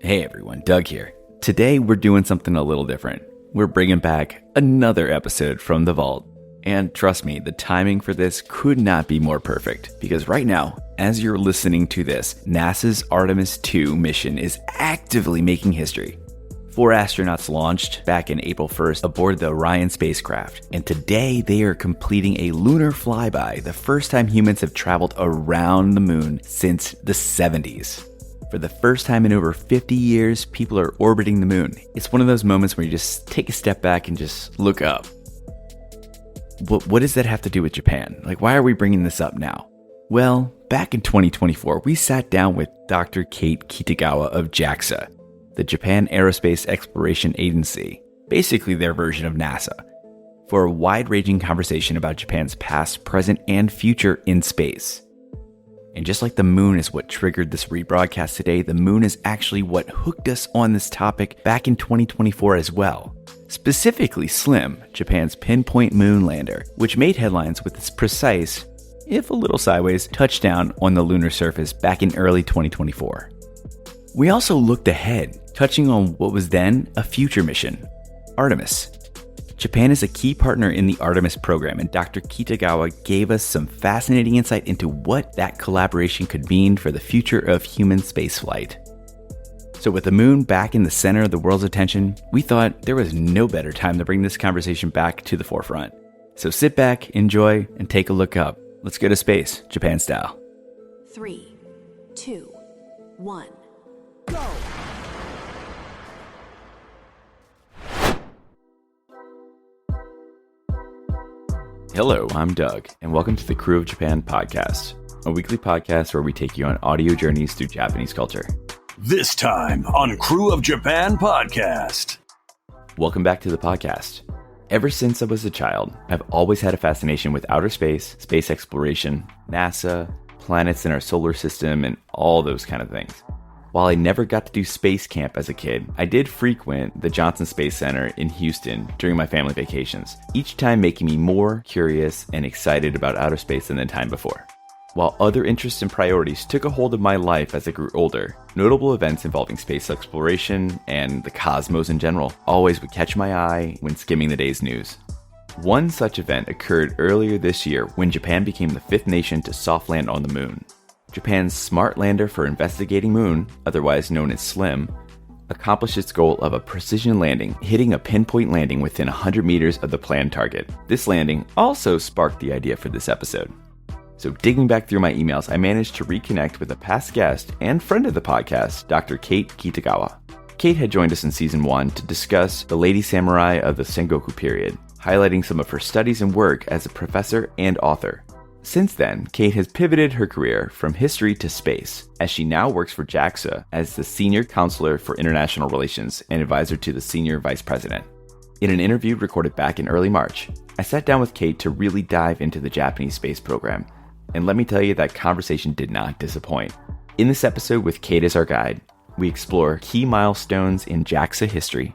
Hey everyone, Doug here. Today we're doing something a little different. We're bringing back another episode from the vault. And trust me, the timing for this could not be more perfect, because right now, as you're listening to this, NASA's Artemis 2 mission is actively making history. 4 astronauts launched back in April 1st aboard the Orion spacecraft, and today they are completing a lunar flyby, the first time humans have traveled around the moon since the 70s. For the first time in over 50 years, people are orbiting the moon. It's one of those moments where you just take a step back and just look up. What does that have to do with Japan? Why are we bringing this up now? Well, back in 2024, we sat down with Dr. Kate Kitagawa of JAXA, the Japan Aerospace Exploration Agency, basically their version of NASA, for a wide-ranging conversation about Japan's past, present, and future in space. And just like the moon is what triggered this rebroadcast today, the moon is actually what hooked us on this topic back in 2024 as well. Specifically SLIM, Japan's pinpoint moon lander, which made headlines with its precise, if a little sideways, touchdown on the lunar surface back in early 2024. We also looked ahead, touching on what was then a future mission, Artemis. Japan is a key partner in the Artemis program, and Dr. Kitagawa gave us some fascinating insight into what that collaboration could mean for the future of human spaceflight. So with the moon back in the center of the world's attention, we thought there was no better time to bring this conversation back to the forefront. So sit back, enjoy, and take a look up. Let's go to space, Japan style. 3, 2, 1, go! Hello, I'm Doug, and welcome to the Krewe of Japan podcast, a weekly podcast where we take you on audio journeys through Japanese culture. This time on Krewe of Japan podcast. Welcome back to the podcast. Ever since I was a child, I've always had a fascination with outer space, space exploration, NASA, planets in our solar system, and all those kind of things. While I never got to do space camp as a kid, I did frequent the Johnson Space Center in Houston during my family vacations, each time making me more curious and excited about outer space than the time before. While other interests and priorities took a hold of my life as I grew older, notable events involving space exploration and the cosmos in general always would catch my eye when skimming the day's news. One such event occurred earlier this year when Japan became the 5th nation to soft land on the moon. Japan's Smart Lander for Investigating Moon, otherwise known as SLIM, accomplished its goal of a precision landing, hitting a pinpoint landing within 100 meters of the planned target. This landing also sparked the idea for this episode. So digging back through my emails, I managed to reconnect with a past guest and friend of the podcast, Dr. Kate Kitagawa. Kate had joined us in season 1 to discuss the Lady Samurai of the Sengoku period, highlighting some of her studies and work as a professor and author. Since then, Kate has pivoted her career from history to space, as she now works for JAXA as the Senior Counselor for International Relations and advisor to the Senior Vice President. In an interview recorded back in early March, I sat down with Kate to really dive into the Japanese space program, and let me tell you that conversation did not disappoint. In this episode with Kate as our guide, we explore key milestones in JAXA history,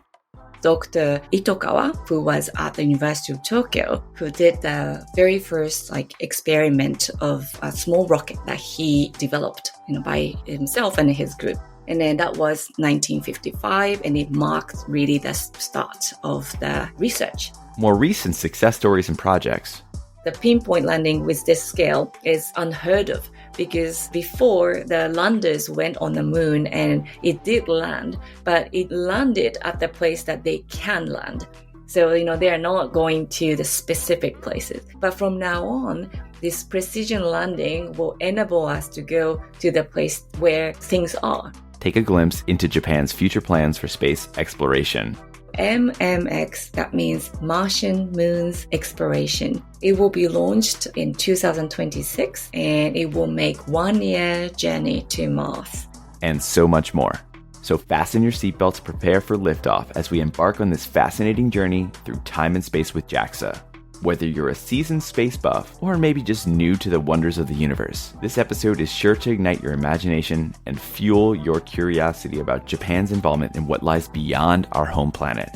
Dr. Itokawa, who was at the University of Tokyo, who did the very first experiment of a small rocket that he developed, by himself and his group. And then that was 1955, and it marked really the start of the research. More recent success stories and projects. The pinpoint landing with this scale is unheard of, because before the landers went on the moon and it did land, but it landed at the place that they can land. So, they are not going to the specific places. But from now on, this precision landing will enable us to go to the place where things are. Take a glimpse into Japan's future plans for space exploration. MMX, that means Martian Moons Exploration. It will be launched in 2026, and it will make 1-year journey to Mars. And so much more. So fasten your seatbelts, prepare for liftoff as we embark on this fascinating journey through time and space with JAXA. Whether you're a seasoned space buff or maybe just new to the wonders of the universe, this episode is sure to ignite your imagination and fuel your curiosity about Japan's involvement in what lies beyond our home planet.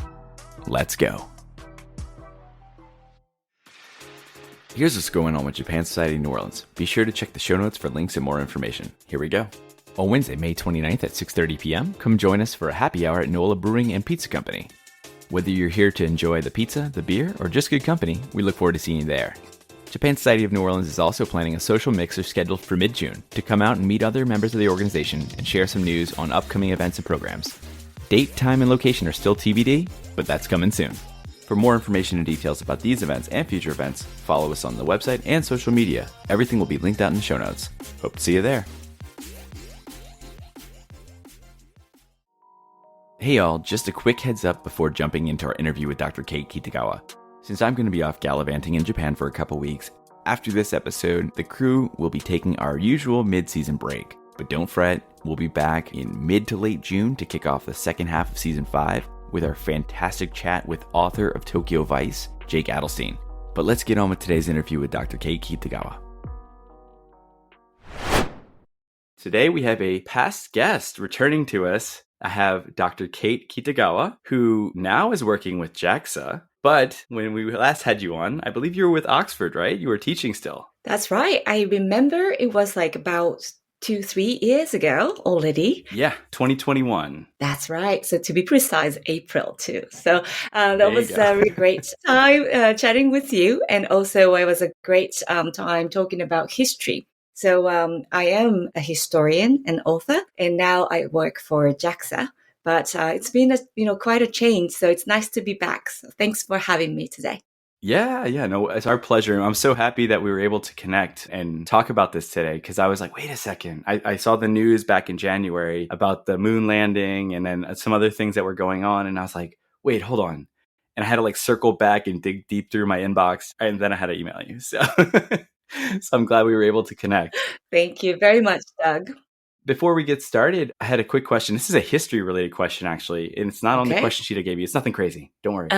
Let's go. Here's what's going on with Japan Society New Orleans. Be sure to check the show notes for links and more information. Here we go. On Wednesday, May 29th at 6:30 p.m., come join us for a happy hour at Nola Brewing and Pizza Company. Whether you're here to enjoy the pizza, the beer, or just good company, we look forward to seeing you there. Japan Society of New Orleans is also planning a social mixer scheduled for mid-June to come out and meet other members of the organization and share some news on upcoming events and programs. Date, time, and location are still TBD, but that's coming soon. For more information and details about these events and future events, follow us on the website and social media. Everything will be linked out in the show notes. Hope to see you there. Hey y'all, just a quick heads up before jumping into our interview with Dr. Kate Kitagawa. Since I'm going to be off gallivanting in Japan for a couple weeks, after this episode, the crew will be taking our usual mid-season break. But don't fret, we'll be back in mid to late June to kick off the second half of Season 5 with our fantastic chat with author of Tokyo Vice, Jake Adelstein. But let's get on with today's interview with Dr. Kate Kitagawa. Today we have a past guest returning to us. I have Dr. Kate Kitagawa, who now is working with JAXA. But when we last had you on, I believe you were with Oxford, right? You were teaching still. That's right. I remember it was like about 2-3 years ago already. Yeah, 2021. That's right. So to be precise, April too. So that was a really great time chatting with you. And also it was a great time talking about history. So I am a historian and author, and now I work for JAXA. But it's been quite a change, so it's nice to be back. So thanks for having me today. Yeah, no, it's our pleasure. I'm so happy that we were able to connect and talk about this today, because I was like, wait a second. I saw the news back in January about the moon landing and then some other things that were going on, and I was like, wait, hold on. And I had to circle back and dig deep through my inbox, and then I had to email you. So I'm glad we were able to connect. Thank you very much, Doug. Before we get started, I had a quick question. This is a history-related question, actually, and it's not on the question sheet I gave you. It's nothing crazy. Don't worry.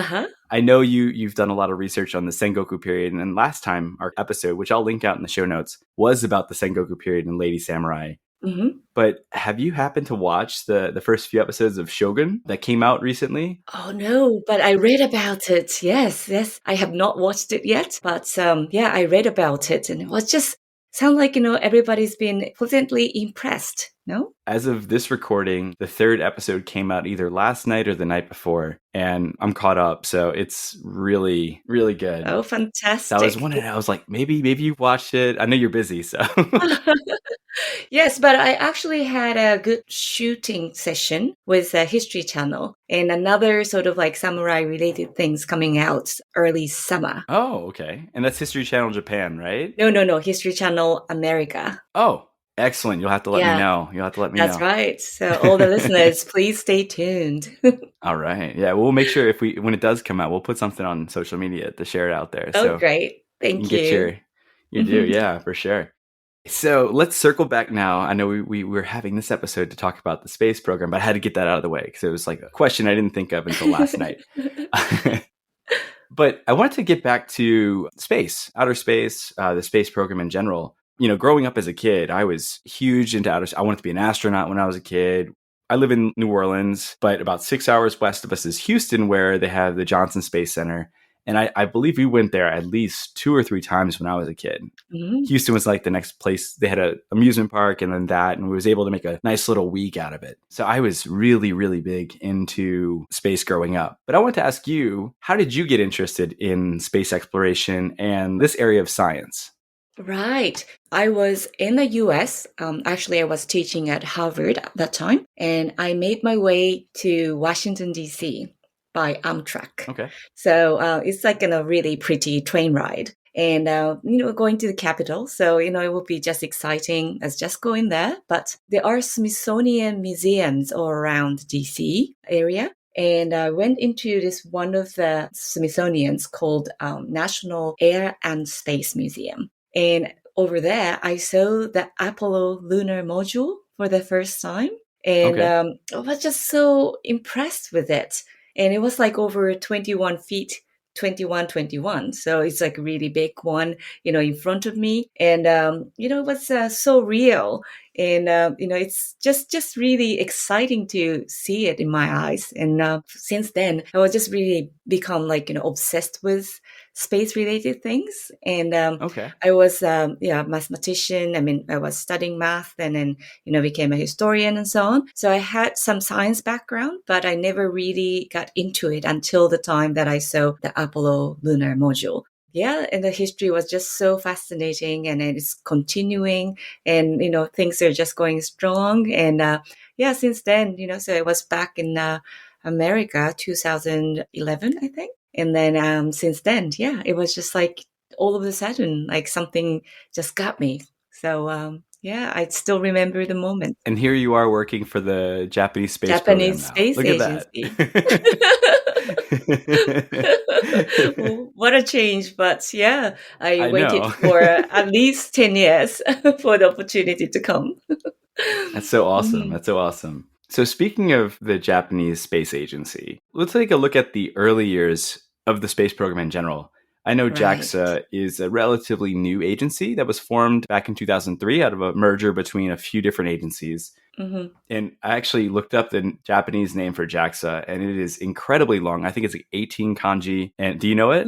I know you've done a lot of research on the Sengoku period, and last time, our episode, which I'll link out in the show notes, was about the Sengoku period and Lady Samurai. Mm-hmm. But have you happened to watch the first few episodes of Shogun that came out recently? Oh, no, but I read about it. Yes. I have not watched it yet, but I read about it, and it was just sound like, everybody's been pleasantly impressed, no? As of this recording, the third episode came out either last night or the night before, and I'm caught up. So it's really, really good. Oh, fantastic. So I was wondering, I was like, maybe you've watched it. I know you're busy, so. Yes, but I actually had a good shooting session with a History Channel and another sort of samurai-related things coming out early summer. Oh, okay. And that's History Channel Japan, right? No. History Channel America. Oh, excellent. You'll have to let me know. That's right. So all the listeners, please stay tuned. All right. Yeah, we'll make sure when it does come out, we'll put something on social media to share it out there. Oh, great. Thank you. Get your due. Yeah, for sure. So let's circle back now. I know we were having this episode to talk about the space program, but I had to get that out of the way because it was a question I didn't think of until last night. But I wanted to get back to space, outer space, the space program in general. Growing up as a kid, I was huge into outer space. I wanted to be an astronaut when I was a kid. I live in New Orleans, but about 6 hours west of us is Houston, where they have the Johnson Space Center. And I believe we went there at least 2 or 3 times when I was a kid. Mm-hmm. Houston was the next place. They had an amusement park and then that, and we was able to make a nice little week out of it. So I was really, really big into space growing up. But I want to ask you, how did you get interested in space exploration and this area of science? Right. I was in the US. Actually, I was teaching at Harvard at that time, and I made my way to Washington, D.C. by Amtrak. Okay. So it's a really pretty train ride. And, going to the Capitol. So, it will be just exciting as just going there. But there are Smithsonian museums all around DC area. And I went into this one of the Smithsonian's called National Air and Space Museum. And over there, I saw the Apollo lunar module for the first time. And I was just so impressed with it. And it was over 21 feet, 21. So it's a really big one, in front of me. And, it was so real. And, it's just really exciting to see it in my eyes. And since then, I was just really become obsessed with space related things. And Okay. I was a mathematician. I mean, I was studying math and then, became a historian and so on. So I had some science background, but I never really got into it until the time that I saw the Apollo lunar module. Yeah, and the history was just so fascinating, and it's continuing, and things are just going strong. And since then, so I was back in America, 2011, I think, and then since then, it was just like all of a sudden, like something just got me. So I still remember the moment. And here you are working for the Japanese space program Japanese now. Space Look at that. Agency. What a change, but I I waited know. for at least 10 years for the opportunity to come. That's so awesome. Mhm. That's so awesome. So speaking of the Japanese Space Agency, let's take a look at the early years of the space program in general. I know Right. JAXA is a relatively new agency that was formed back in 2003 out of a merger between a few different agencies. Mhm. And I actually looked up the Japanese name for JAXA, and it is incredibly long. I think it's like 18 kanji. And do you know it?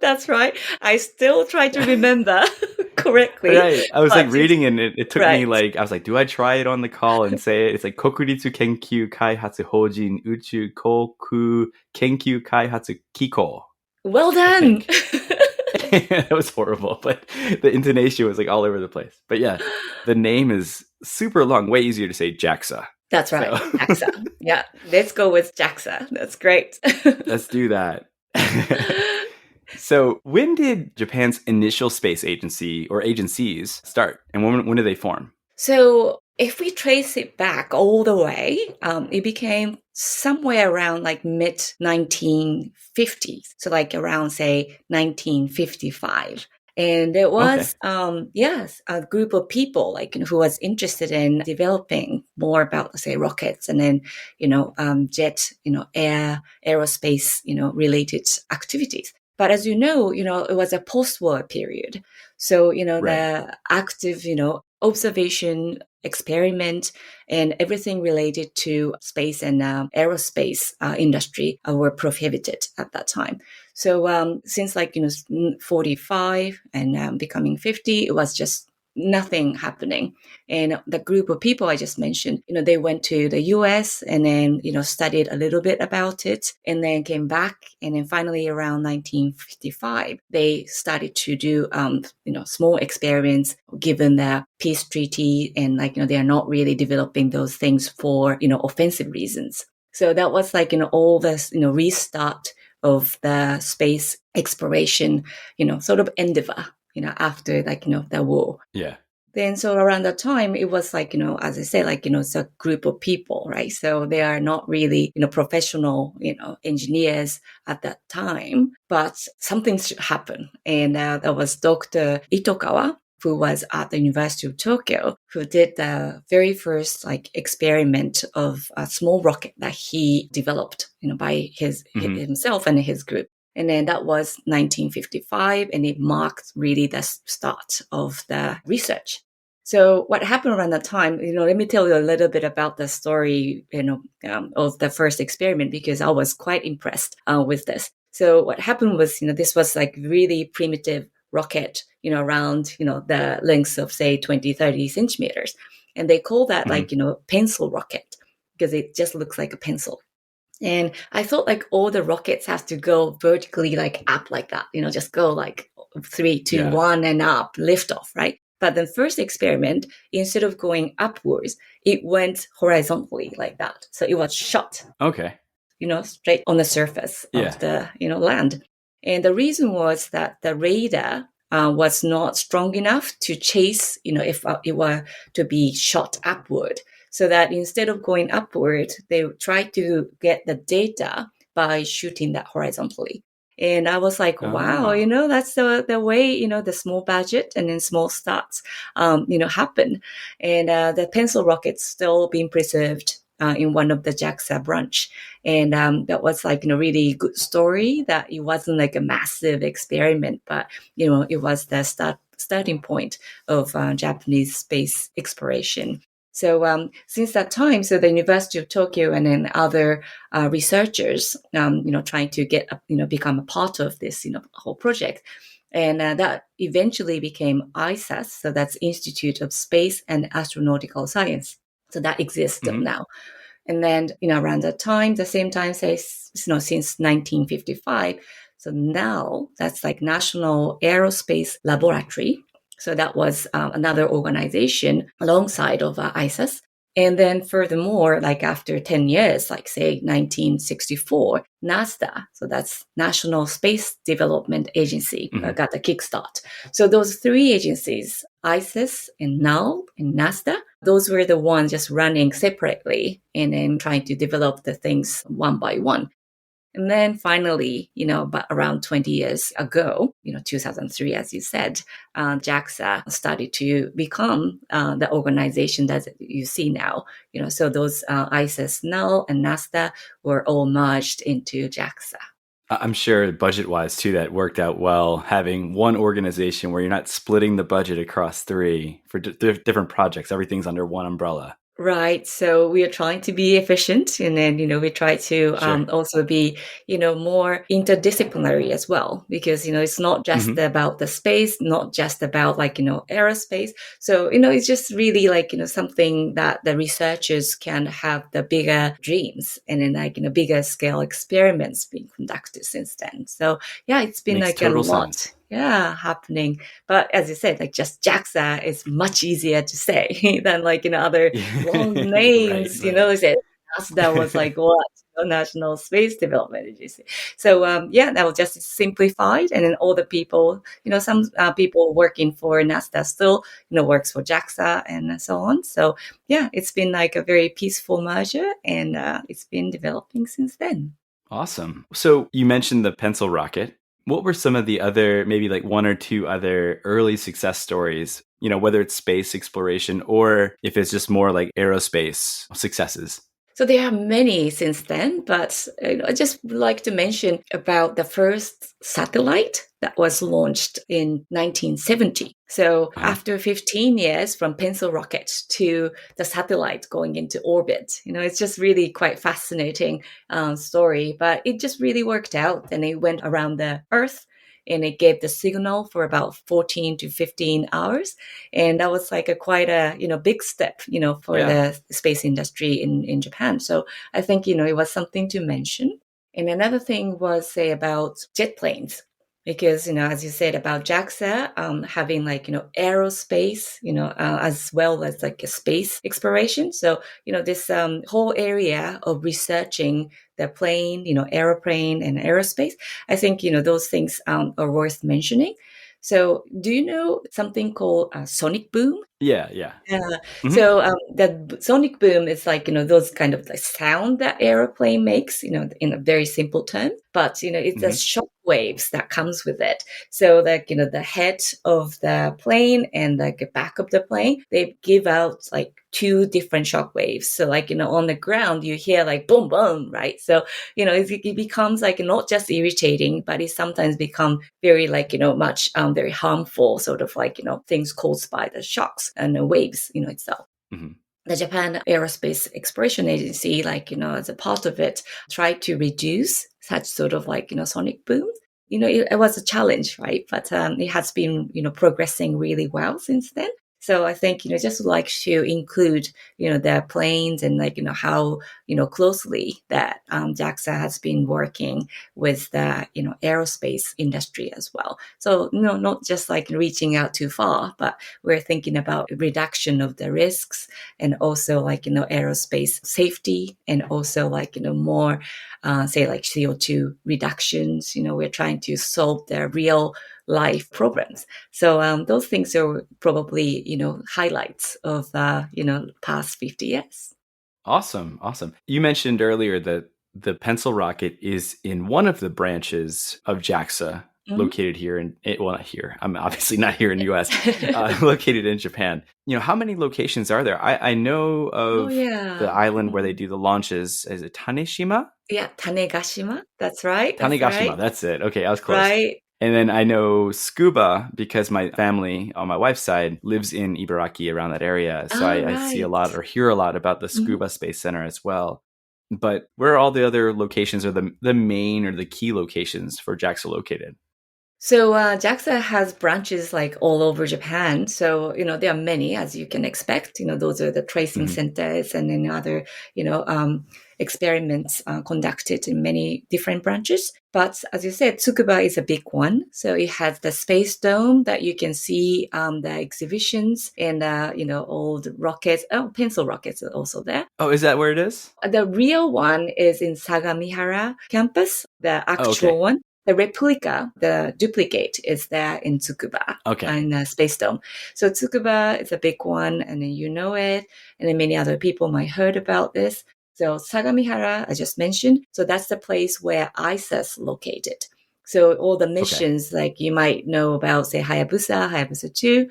That's right. I still try to remember correctly, Right. I was like but it's reading and it took me right. like, I was like, do I try it on the call and say it? It's like Kokuritsu Kenkyu Kaihatsu Hojin Uchu Koku Kenkyu Kaihatsu Kiko, Well I done. think. That was horrible, but the intonation was like all over the place. But yeah, the name is super long, way easier to say JAXA. That's right. So JAXA. Yeah, let's go with JAXA. That's great. let's do that. So when did Japan's initial space agency or agencies start? And when did they form? So if we trace it back all the way, it became somewhere around like mid 1950s. So like around say 1955. And there Okay. was, a group of people like who was interested in developing more about, let's say, rockets and then, jet, aerospace, related activities. But as you know, it was a post-war period. So, Right. the active, observation, experiment, and everything related to space and aerospace industry were prohibited at that time. So since 45 and becoming 50, it was just nothing happening. And the group of people I just mentioned, they went to the US and then, studied a little bit about it and then came back. And then finally around 1955, they started to do, small experiments given the peace treaty and they are not really developing those things for, offensive reasons. So that was all this, restart of the space exploration, sort of endeavor, after the war. Yeah. Then so around that time, it was as I say, it's a group of people, right? So they are not really, professional, engineers at that time, but something should happen. And that was Dr. Itokawa, who was at the University of Tokyo, who did the very first experiment of a small rocket that he developed, by himself and his group. And then that was 1955, and it marked really the start of the research. So what happened around that time, let me tell you a little bit about the story, of the first experiment, because I was quite impressed with this. So what happened was, this was really primitive rocket, around, the length of say 20, 30 centimeters. And they call that pencil rocket because it just looks like a pencil. And I thought all the rockets have to go vertically up like that, just go 3, 2, Yeah. 1 and up, lift off, right? But the first experiment, instead of going upwards, it went horizontally like that. So it was shot, Okay. straight on the surface Yeah. of the, land. And the reason was that the radar was not strong enough to chase, if it were to be shot upward. So that instead of going upward, they tried to get the data by shooting that horizontally. And I was like, wow, Oh. that's the way, the small budget and then small starts, happen. And the pencil rocket's still being preserved in one of the JAXA branch. And that was really good story that it wasn't a massive experiment, but, it was the starting point of Japanese space exploration. So since that time, so the University of Tokyo and then other researchers, trying to get, become a part of this, whole project. And that eventually became ISAS. So that's Institute of Space and Astronautical Science. So that exists still now. And then, around that time, the same time, say, since 1955. So now that's like National Aerospace Laboratory. So that was another organization alongside of ISAS. And then furthermore, like after 10 years, like say 1964, NASA, so that's National Space Development Agency, got the kickstart. So those three agencies, ISIS and NAL and NASA, those were the ones just running separately and then trying to develop the things one by one. And then finally, but around 20 years ago, 2003, as you said, JAXA started to become the organization that you see now. So those ISIS, NAL, and NASA were all merged into JAXA. I'm sure budget-wise, too, that worked out well, having one organization where you're not splitting the budget across three for different projects. Everything's under one umbrella. Right. So we are trying to be efficient, and then, we try to also be, more interdisciplinary as well, because, it's not just about the space, not just about like, aerospace. So, it's just really like, something that the researchers can have the bigger dreams and then like, bigger scale experiments being conducted since then. So yeah, it's been Makes like a total lot. sense. Yeah, happening. But as you said, like just JAXA is much easier to say than like, other long names, Right. They said NASA was like what? National Space Development Agency. So that was just simplified. And then all the people, some people working for NASA still, works for JAXA and so on. So yeah, it's been like a very peaceful merger and it's been developing since then. Awesome. So you mentioned the pencil rocket. What were some of the other, maybe like one or two other early success stories, whether it's space exploration or if it's just more like aerospace successes? So there are many since then, but I just would like to mention about the first satellite that was launched in 1970. So after 15 years from pencil rocket to the satellite going into orbit, it's just really quite fascinating story, but it just really worked out and it went around the Earth. And it gave the signal for about 14 to 15 hours. And that was like quite a, big step, for the space industry in Japan. So I think, it was something to mention. And another thing was, say, about jet planes. Because, as you said about JAXA, having like, aerospace, as well as like a space exploration. So, this whole area of researching the plane, aeroplane and aerospace, I think, those things are worth mentioning. So do you know something called sonic boom? Yeah. So the sonic boom is like, those kind of the sound that airplane makes, in a very simple term, but, it's the shock waves that comes with it. So like, the head of the plane and like the back of the plane, they give out like two different shock waves. So like, on the ground, you hear like boom, boom, right? So, it becomes like not just irritating, but it sometimes become very like, much very harmful sort of like, things caused by the shocks and the waves, itself. The Japan Aerospace Exploration Agency, like, as a part of it, tried to reduce such sort of like, sonic boom. It was a challenge, right? But it has been, progressing really well since then. So I think, just like to include, their planes and like, how, closely that JAXA has been working with the, aerospace industry as well. So, not just like reaching out too far, but we're thinking about reduction of the risks and also like, aerospace safety and also like, more, say like CO2 reductions. We're trying to solve the real life problems. So those things are probably, highlights of, past 50 years. Awesome. You mentioned earlier that the pencil rocket is in one of the branches of JAXA located here not here. I'm obviously not here in the US, located in Japan. How many locations are there? I know of the island where they do the launches. Is it Taneshima? Yeah, Tanegashima. That's right. Tanegashima. That's it. Okay, I was close. Right. And then I know scuba because my family on my wife's side lives in Ibaraki around that area. So Oh, I see a right. lot or hear a lot about the Mhm. Scuba Space Center as well. But where are all the other locations or the main or the key locations for JAXA located? So JAXA has branches like all over Japan. So, there are many, as you can expect. Those are the tracing Mhm. centers and then other, experiments conducted in many different branches. But as you said, Tsukuba is a big one. So it has the space dome that you can see the exhibitions and, old rockets. Oh, pencil rockets are also there. Oh, is that where it is? The real one is in Sagamihara campus, the Oh, actual okay. one. The replica, the duplicate, is there in Tsukuba Okay. in Space Dome. So Tsukuba is a big one, and then you know it, and then many other people might heard about this. So Sagamihara, I just mentioned. So that's the place where ISA's located. So all the Okay. missions, like you might know about, say, Hayabusa 2,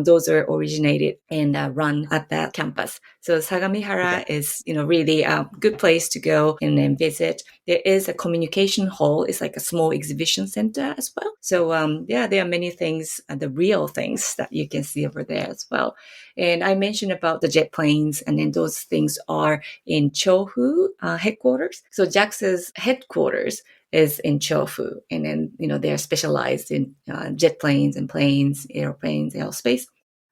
those are originated and run at that campus. So Sagamihara Okay. is, really a good place to go and then visit. There is a communication hall. It's like a small exhibition center as well. So there are many things, the real things that you can see over there as well. And I mentioned about the jet planes, and then those things are in Chofu headquarters. So JAXA's headquarters is in Chofu, and then they're specialized in jet planes and planes, airplanes, aerospace.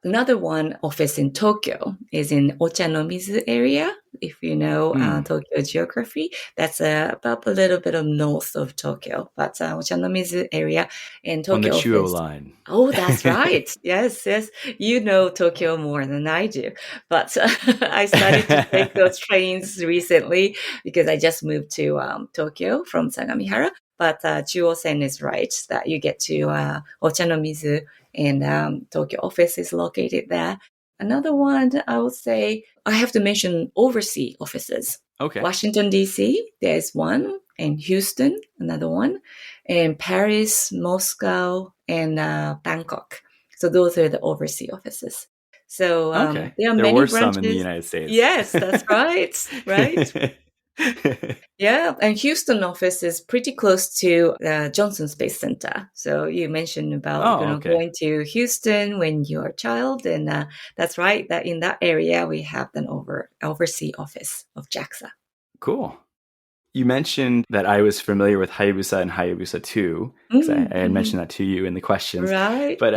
Another one office in Tokyo is in Ochanomizu area. If you know Hmm. Tokyo geography, that's about a little bit of north of Tokyo, but Ochanomizu area and On the Tokyo Chuo office. line. Oh, that's right. Yes, yes. You know Tokyo more than I do. But I started to take those trains recently because I just moved to Tokyo from Sagamihara. But Chuo-sen is right that you get to Ochanomizu and Tokyo office is located there. Another one I would say I have to mention overseas offices. Okay. Washington D.C. There's one, and Houston another one, and Paris, Moscow, and Bangkok. So those are the overseas offices. So Okay. there are There many were some in the branches. United States. Yes, that's right. Right. Yeah, and Houston office is pretty close to the Johnson Space Center. So you mentioned about Oh, okay. going to Houston when you're a child, and that's right. That in that area we have an overseas office of JAXA. Cool. You mentioned that I was familiar with Hayabusa and Hayabusa 2, because I had Mm-hmm. mentioned that to you in the questions. Right. But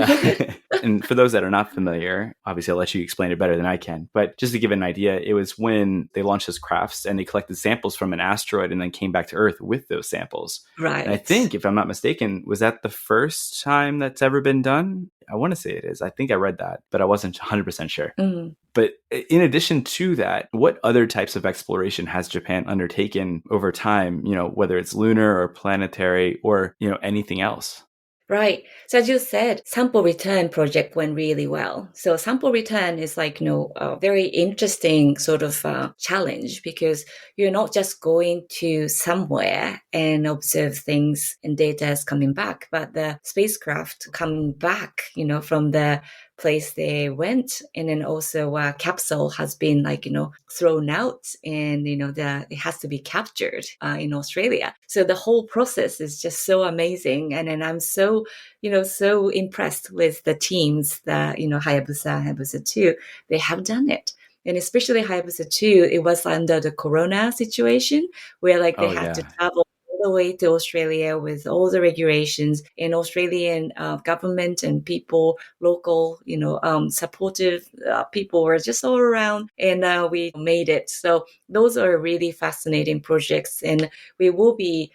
and for those that are not familiar, obviously I'll let you explain it better than I can. But just to give an idea, it was when they launched those crafts and they collected samples from an asteroid and then came back to Earth with those samples. And I Right. think, if I'm not mistaken, was that the first time that's ever been done? I want to say it is. I think I read that, but I wasn't 100% sure. Mm. But in addition to that, what other types of exploration has Japan undertaken over time, whether it's lunar or planetary or, anything else? Right. So as you said, sample return project went really well. So sample return is like, a very interesting sort of challenge because you're not just going to somewhere and observe things and data is coming back, but the spacecraft coming back, from the place they went, and then also capsule has been thrown out, and it has to be captured in Australia. So the whole process is just so amazing, and then I'm so so impressed with the teams that Hayabusa 2, they have done it. And especially Hayabusa 2, it was under the corona situation where they Oh, had to yeah. travel all the way to Australia with all the regulations, and Australian government and people, local, supportive people were just all around, and we made it. So those are really fascinating projects, and we will be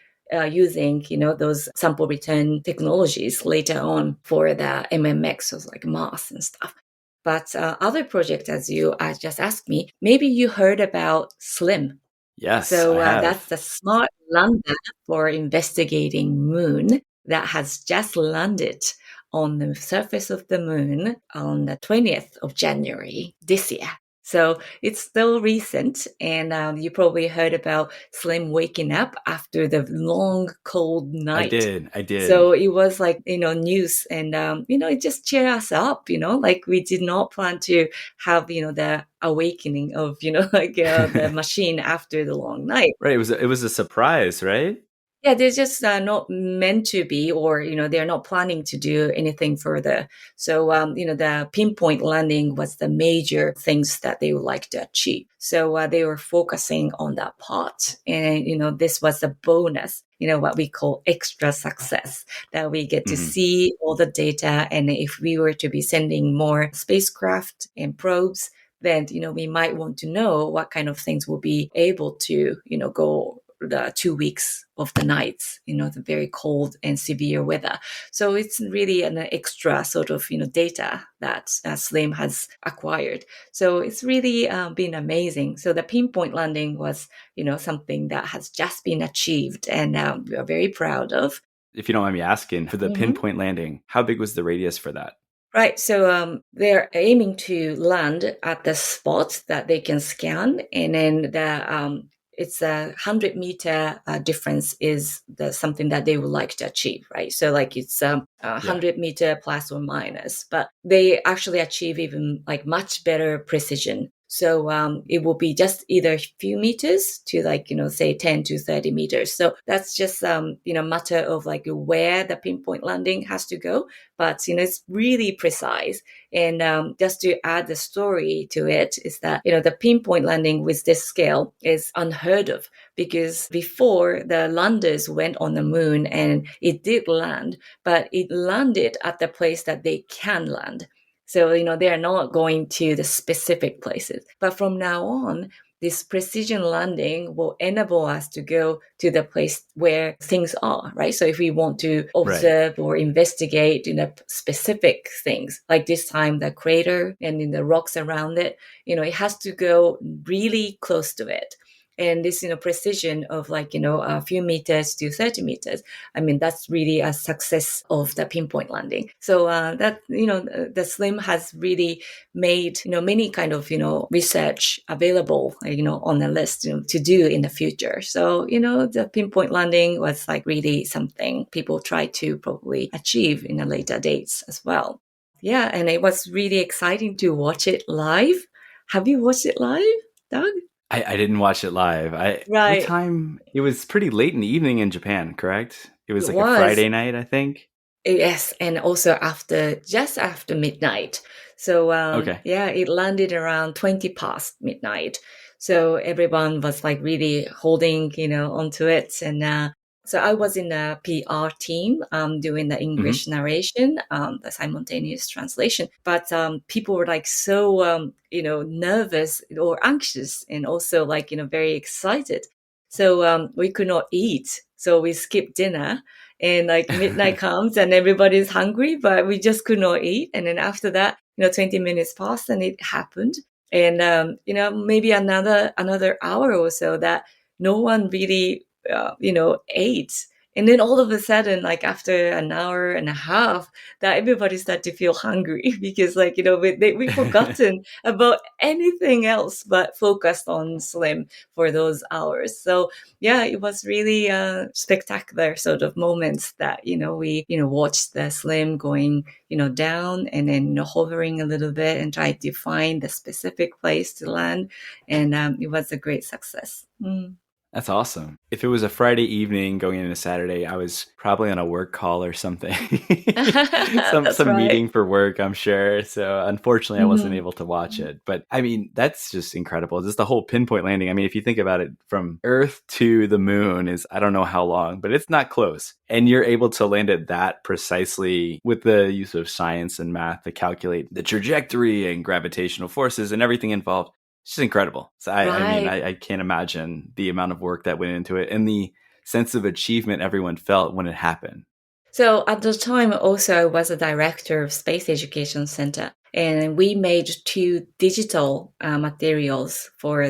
using, those sample return technologies later on for the MMX, so like Mars and stuff. But other projects, as you just asked me, maybe you heard about SLIM. Yes, So I that's have. the smart lander for investigating moon that has just landed on the surface of the moon on the 20th of January this year. So it's still recent, and you probably heard about Slim waking up after the long, cold I night. did. I did. So it was like, news, and, it just cheered us up, like we did not plan to have, the awakening of, the machine after the long night. Right. It was a surprise, right? Yeah, they're just not meant to be, or, they're not planning to do anything further. So, the pinpoint landing was the major things that they would like to achieve. So they were focusing on that part. And, this was the bonus, what we call extra success, that we get to Mhm. see all the data. And if we were to be sending more spacecraft and probes, then, we might want to know what kind of things will be able to, go the 2 weeks of the nights, the very cold and severe weather. So it's really an extra sort of, data that SLIM has acquired. So it's really been amazing. So the pinpoint landing was, something that has just been achieved, and we are very proud of. If you don't mind me asking, for the Mhm. pinpoint landing, how big was the radius for that? Right. So they're aiming to land at the spot that they can scan, and then it's 100-meter difference is something that they would like to achieve, right? So like it's 100-meter plus or minus, but they actually achieve even like much better precision. So it will be just either a few meters to like, say 10 to 30 meters. So that's just, matter of like where the pinpoint landing has to go. But, it's really precise. And just to add the story to it is that, the pinpoint landing with this scale is unheard of, because before the landers went on the moon and it did land, but it landed at the place that they can land. So, they're not going to the specific places. But from now on, this precision landing will enable us to go to the place where things are, right? So if we want to observe or investigate, specific things, like this time the crater and in the rocks around it, it has to go really close to it. And this, precision of like, a few meters to 30 meters, I mean, that's really a success of the pinpoint landing. So that, the SLIM has really made, many kind of, research available, on the list, to do in the future. So, the pinpoint landing was like really something people try to probably achieve in the later dates as well. Yeah, and it was really exciting to watch it live. Have you watched it live, Doug? I didn't watch it live. What Right. time? It was pretty late in the evening in Japan, correct? It was It like a was. Friday night, I think. Yes, and also just after midnight. So Okay. yeah, it landed around 20 past midnight. So everyone was like really holding, onto it. And so I was in the PR team doing the Hmm. English narration, the simultaneous translation. But people were like so, nervous or anxious, and also like, very excited. So we could not eat. So we skipped dinner, and like midnight comes and everybody's hungry, but we just could not eat. And then after that, 20 minutes passed and it happened. And, maybe another hour or so that no one really, ate. And then all of a sudden, like after an hour and a half, that everybody started to feel hungry because like, we forgotten about anything else but focused on Slim for those hours. So yeah, it was really spectacular sort of moments that, we, watched the Slim going, down and then, hovering a little bit and try to find the specific place to land. And it was a great success. Mm. That's awesome. If it was a Friday evening going into Saturday, I was probably on a work call or something. That's Some right. meeting for work, I'm sure. So unfortunately I wasn't Mhm. able to watch it. But I mean, that's just incredible. Just the whole pinpoint landing. I mean, if you think about it, from Earth to the moon is I don't know how long, but it's not close. And you're able to land it that precisely with the use of science and math to calculate the trajectory and gravitational forces and everything involved. It's just incredible. So I mean, Right. I can't imagine the amount of work that went into it and the sense of achievement everyone felt when it happened. So at the time, also, I was a director of Space Education Center, and we made two digital materials for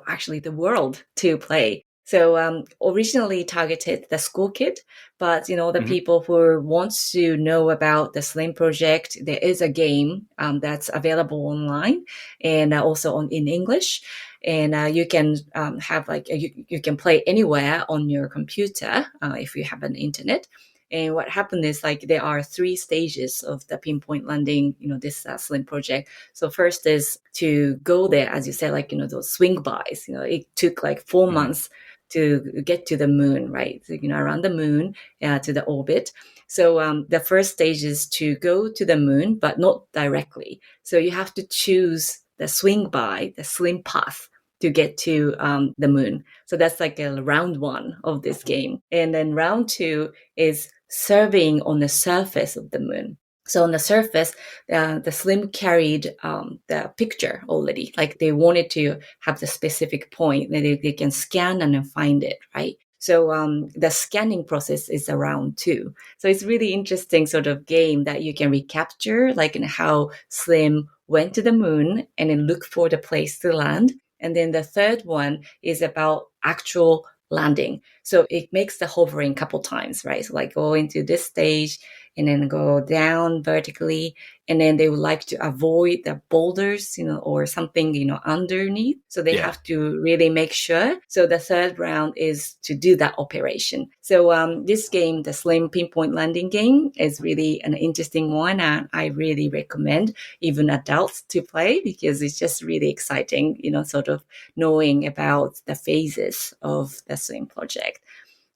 actually the world to play. So originally targeted the school kid, but the Hmm. people who want to know about the Slim project, there is a game that's available online and also in English. And you can have like you can play anywhere on your computer if you have an internet. And what happened is like there are three stages of the pinpoint landing, this Slim project. So first is to go there, as you said, like, those swing bys, it took like 4 Hmm. months to get to the moon, right? So, around the moon to the orbit. So the first stage is to go to the moon, but not directly. So you have to choose the swing by, the slim path to get to the moon. So that's like a round 1 of this game. And then round 2 is surveying on the surface of the moon. So on the surface, the Slim carried the picture already. Like they wanted to have the specific point that they can scan and then find it, right? So the scanning process is around 2. So it's really interesting sort of game that you can recapture, like in how Slim went to the moon and then look for the place to land. And then the third one is about actual landing. So it makes the hovering a couple times, right? So like go into this stage and then go down vertically. And then they would like to avoid the boulders, or something, underneath. So they have to really make sure. So the third round is to do that operation. So this game, the Slim Pinpoint Landing game, is really an interesting one. And I really recommend even adults to play because it's just really exciting, sort of knowing about the phases of the Slim project.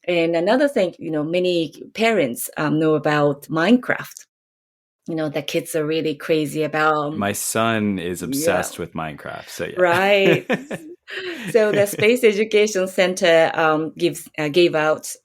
And another thing, many parents know about Minecraft. The kids are really crazy about. My son is obsessed with Minecraft. So yeah. Right. So the Space Education Center gave out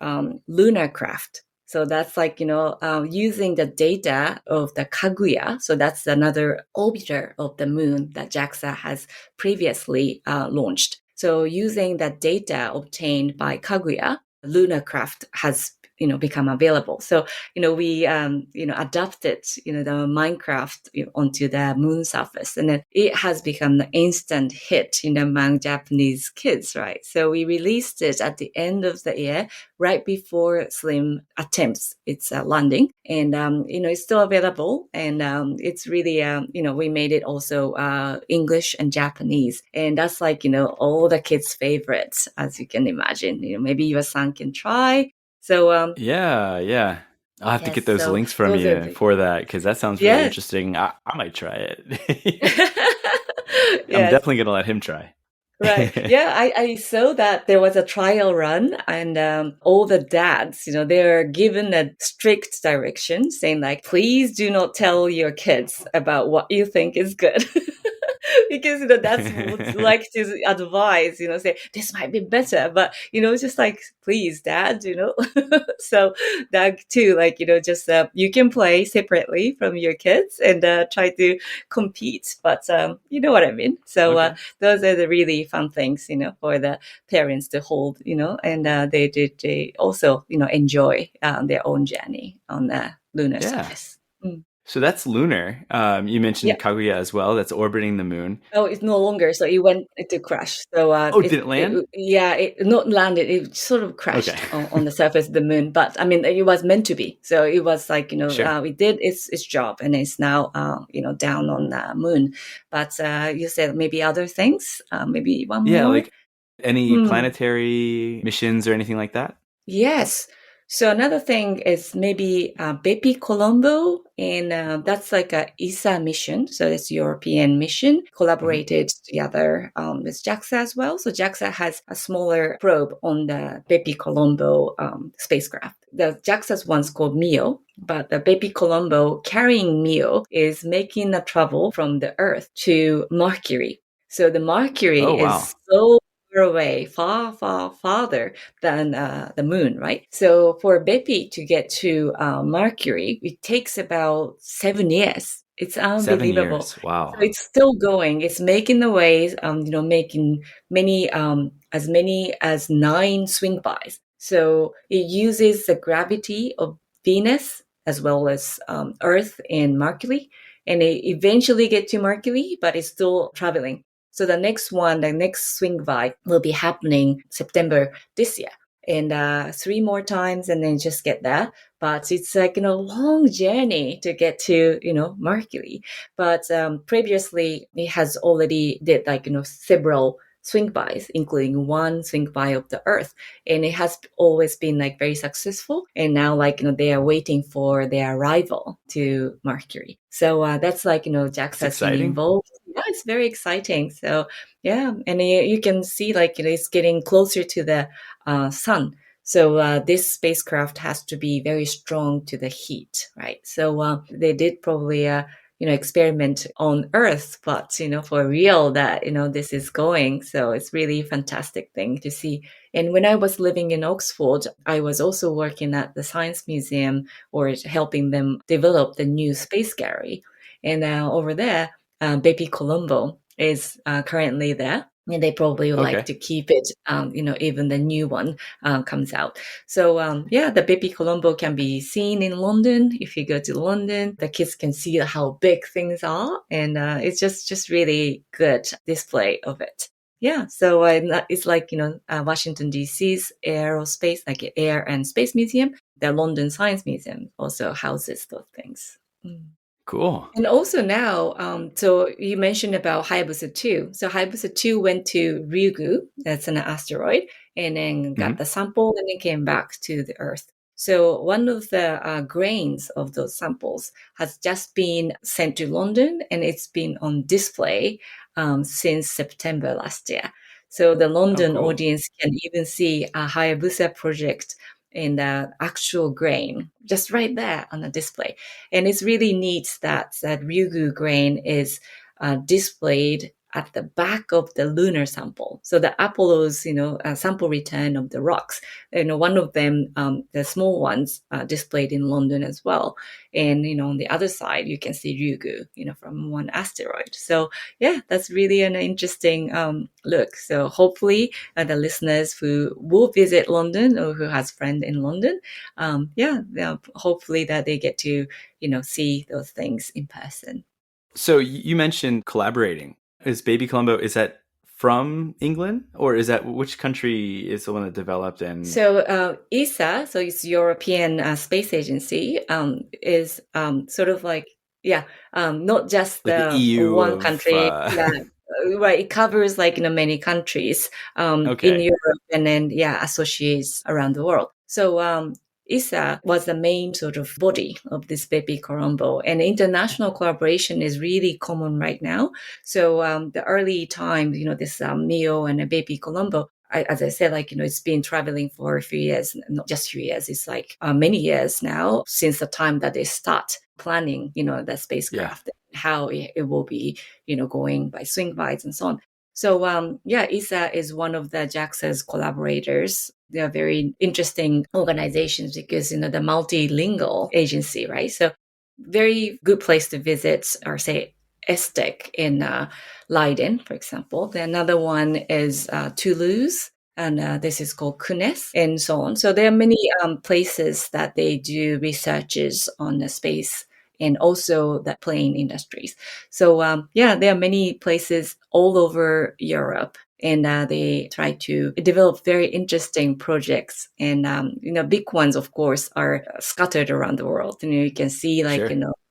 lunar craft. So that's like, using the data of the Kaguya. So that's another orbiter of the moon that JAXA has previously launched. So using that data obtained by Kaguya, lunar craft has become available. So we adapted the Minecraft onto the moon surface, and then it has become the instant hit among Japanese kids, right? So we released it at the end of the year, right before Slim attempts its landing, and it's still available, and it's really we made it also English and Japanese, and that's like all the kids' favorites, as you can imagine. Maybe your son can try. So yeah. I'll have to get those links from you for that because that sounds really interesting. I might try it. I'm definitely going to let him try. Right. Yeah, I saw that there was a trial run and all the dads, they're given a strict direction saying like, please do not tell your kids about what you think is good. Because dads would like to advise, say this might be better, but just like please, dad, So that too, like just you can play separately from your kids and try to compete, but you know what I mean. So those are the really fun things, for the parents to hold, and they also enjoy their own journey on the lunar surface. So that's lunar. You mentioned Kaguya as well. That's orbiting the moon. Oh, it's no longer. So it went to crash. So did it land? It not landed. It sort of crashed on the surface of the moon. But I mean, it was meant to be. So it was like it did its job, and it's now down on the moon. But you said maybe other things. Maybe one more. Yeah, like any planetary missions or anything like that. Yes. So another thing is maybe Bepi Colombo, and that's like a ESA mission. So it's European mission collaborated together with JAXA as well. So JAXA has a smaller probe on the Bepi Colombo spacecraft. The JAXA's one's called MIO, but the Bepi Colombo carrying MIO is making a travel from the Earth to Mercury. So the Mercury is so away, farther than the moon, right? So for Bepi to get to Mercury, it takes about 7 years. It's unbelievable. 7 years. Wow. So it's still going. It's making the ways, making many, as many as 9 swing bys. So it uses the gravity of Venus as well as Earth and Mercury, and it eventually get to Mercury, but it's still traveling. So the next swing by will be happening September this year. And 3 more times and then just get there. But it's like, long journey to get to, Mercury. But previously it has already did like, several swing bys, including one swing by of the Earth. And it has always been like very successful. And now like, they are waiting for their arrival to Mercury. So that's like, JAXA's been involved. Yeah, it's very exciting. So yeah, and you can see like, it's getting closer to the sun. So this spacecraft has to be very strong to the heat, right? So they did probably experiment on Earth, but for real that this is going. So it's really fantastic thing to see. And when I was living in Oxford, I was also working at the Science Museum or helping them develop the new space gallery. And over there, Baby Colombo is currently there. And they probably would like to keep it, even the new one comes out. So, the Baby Colombo can be seen in London. If you go to London, the kids can see how big things are. And it's just really good display of it. Yeah, so it's like, Washington, D.C.'s aerospace, like Air and Space Museum. The London Science Museum also houses those things. Mm. Cool. And also now, so you mentioned about Hayabusa 2. So Hayabusa 2 went to Ryugu, that's an asteroid, and then got the sample and then came back to the Earth. So one of the grains of those samples has just been sent to London, and it's been on display since September last year. So the London audience can even see a Hayabusa project in the actual grain, just right there on the display. And it's really neat that Ryugu grain is displayed at the back of the lunar sample. So the Apollo's, sample return of the rocks, one of them, the small ones, displayed in London as well. And, on the other side, you can see Ryugu, from one asteroid. So yeah, that's really an interesting look. So hopefully the listeners who will visit London or who has friends in London, hopefully that they get to, see those things in person. So you mentioned collaborating. Is Baby Colombo, is that from England, or is that which country is the one that developed? And so ESA, so it's European Space Agency, is sort of like not just like the EU one of, country. Right, it covers many countries in Europe, and then associates around the world. So ESA was the main sort of body of this Baby Colombo, and international collaboration is really common right now. So the early times, this Mio and a Baby Colombo, as I said, it's been traveling for a few years, not just a few years. It's many years now since the time that they start planning, the spacecraft, how it will be, going by swing bites and so on. So, ESA is one of the JAXA's collaborators. They are very interesting organizations because, the multilingual agency, right? So very good place to visit, or say ESTEC in Leiden, for example. Then another one is Toulouse, and this is called CUNES, and so on. So there are many places that they do researches on the space and also the plane industries. So there are many places all over Europe, and they try to develop very interesting projects. And big ones, of course, are scattered around the world. You can see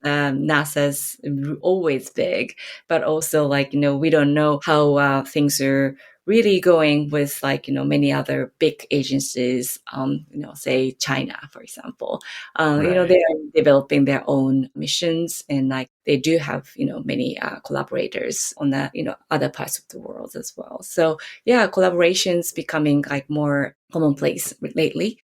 NASA's always big, but also we don't know how things are really going with many other big agencies, say China, for example. They are developing their own missions, and they do have many collaborators on the other parts of the world as well. So collaborations becoming more commonplace lately.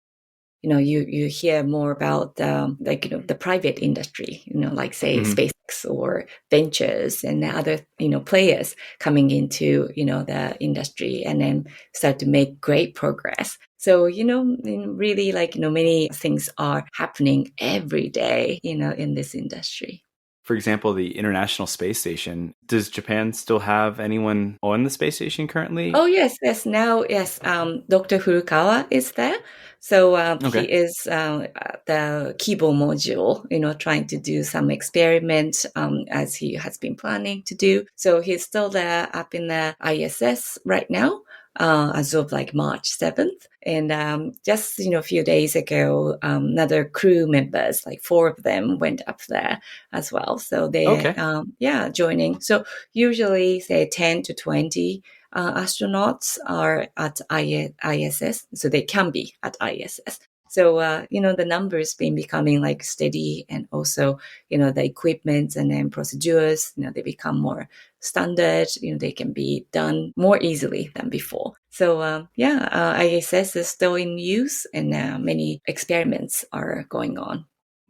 You hear more about the private industry, say SpaceX or ventures and other players coming into the industry, and then start to make great progress. So really many things are happening every day in this industry. For example, the International Space Station. Does Japan still have anyone on the space station currently? Oh, yes. Now, yes. Dr. Furukawa is there. So he is the Kibo module, trying to do some experiments as he has been planning to do. So he's still there up in the ISS right now. As of March 7th. And just, a few days ago, another crew members, 4 of them went up there as well. So they're, joining. So usually, say, 10 to 20 astronauts are at ISS. So they can be at ISS. So, the numbers been becoming like steady, and also, the equipment and then procedures, they become more standard, they can be done more easily than before. So, ISS is still in use, and many experiments are going on.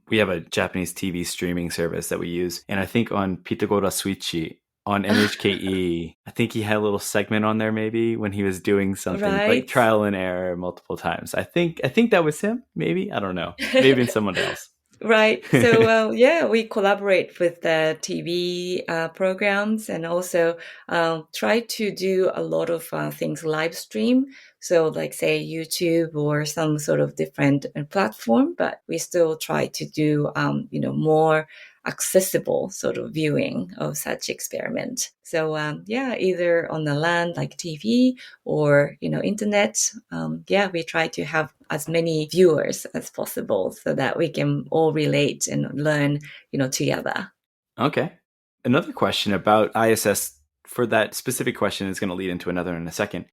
We have a Japanese TV streaming service that we use. And I think on Pitagora Switchy on NHKE, I think he had a little segment on there maybe when he was doing something like Right. trial and error multiple times. I think that was him, maybe. I don't know. Maybe someone else. Right. So, we collaborate with the TV programs, and also try to do a lot of things live stream. So, like, say, YouTube or some sort of different platform, but we still try to do, more accessible sort of viewing of such experiment. So, either on the land, like TV, or, internet, we try to have as many viewers as possible so that we can all relate and learn, together. Okay. Another question about ISS, for that specific question is going to lead into another in a second.